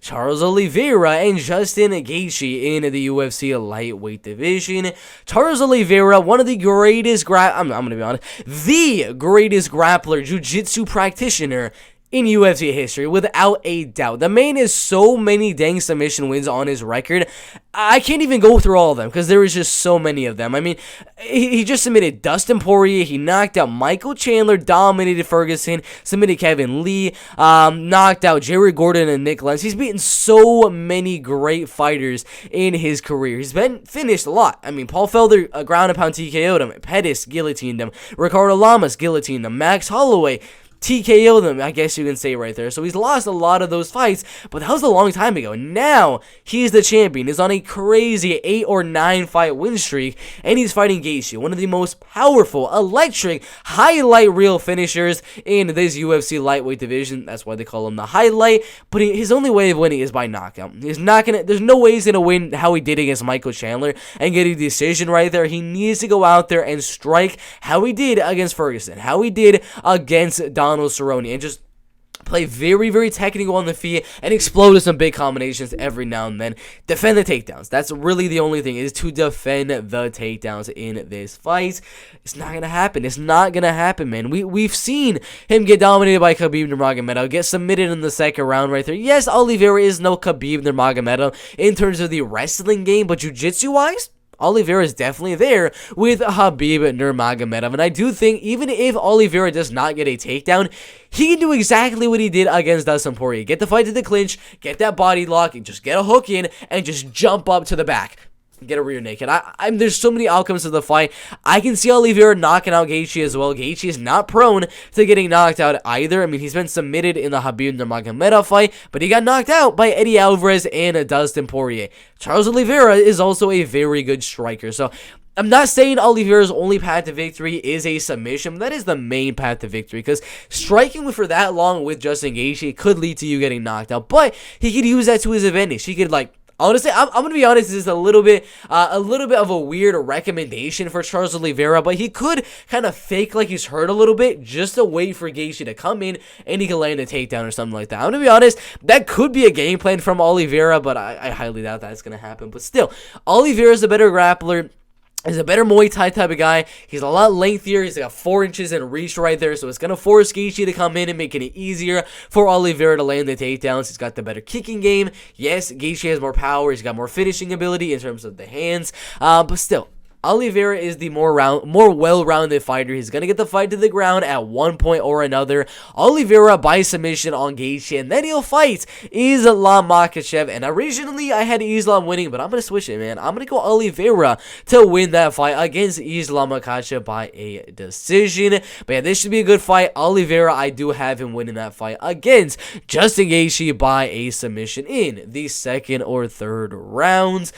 Charles Oliveira and Justin Gaethje in the UFC lightweight division. Charles Oliveira, one of the greatest I'm going to be honest, the greatest grappler, jiu-jitsu practitioner in UFC history, without a doubt. The man has so many dang submission wins on his record. I can't even go through all of them because there is just so many of them. I mean, he just submitted Dustin Poirier. He knocked out Michael Chandler, dominated Ferguson, submitted Kevin Lee, knocked out Jerry Gordon and Nick Lenz. He's beaten so many great fighters in his career. He's been finished a lot. I mean, Paul Felder ground and pound TKO'd him. Pettis guillotined him. Ricardo Lamas guillotined him. Max Holloway TKO them, I guess you can say right there. So he's lost a lot of those fights, but that was a long time ago. Now he's the champion. He's on a crazy 8 or 9 fight win streak, and he's fighting Gaethje, one of the most powerful, electric, highlight reel finishers in this UFC lightweight division. That's why they call him the highlight. But his only way of winning is by knockout. He's not gonna. There's no way he's gonna win how he did against Michael Chandler and get a decision right there. He needs to go out there and strike how he did against Ferguson, how he did against Donald Cerrone, and just play very, very technical on the feet and explode with some big combinations every now and then. Defend the takedowns. That's really the only thing, is to defend the takedowns in this fight. It's not going to happen. It's not going to happen, man. We've seen him get dominated by Khabib Nurmagomedov, get submitted in the second round right there. Yes, Oliveira is no Khabib Nurmagomedov in terms of the wrestling game, but jiu-jitsu-wise, Oliveira is definitely there with Khabib Nurmagomedov, and I do think even if Oliveira does not get a takedown, he can do exactly what he did against Dustin Poirier. Get the fight to the clinch, get that body lock, and just get a hook in, and just jump up to the back. Get a rear naked. There's so many outcomes to the fight. I can see Oliveira knocking out Gaethje as well. Gaethje is not prone to getting knocked out either. I mean, he's been submitted in the Khabib Nurmagomedov fight, but he got knocked out by Eddie Alvarez and Dustin Poirier. Charles Oliveira is also a very good striker. So I'm not saying Oliveira's only path to victory is a submission, but that is the main path to victory, because striking for that long with Justin Gaethje could lead to you getting knocked out, but he could use that to his advantage. He could, honestly, I'm going to be honest, this is a little bit of a weird recommendation for Charles Oliveira, but he could kind of fake like he's hurt a little bit just to wait for Gaethje to come in and he can land a takedown or something like that. I'm going to be honest, that could be a game plan from Oliveira, but I highly doubt that's going to happen. But still, Oliveira's a better grappler. He's a better Muay Thai type of guy. He's a lot lengthier. He's got 4 inches in reach right there, so it's going to force Gaethje to come in and making it easier for Oliveira to land the takedowns. He's got the better kicking game. Yes, Gaethje has more power. He's got more finishing ability in terms of the hands, but still, Oliveira is the more well-rounded fighter. He's going to get the fight to the ground at one point or another. Oliveira by submission on Gaethje, and then he'll fight Islam Makhachev. And originally, I had Islam winning, but I'm going to switch it, man. I'm going to go Oliveira to win that fight against Islam Makhachev by a decision. But yeah, this should be a good fight. Oliveira, I do have him winning that fight against Justin Gaethje by a submission in the second or third rounds.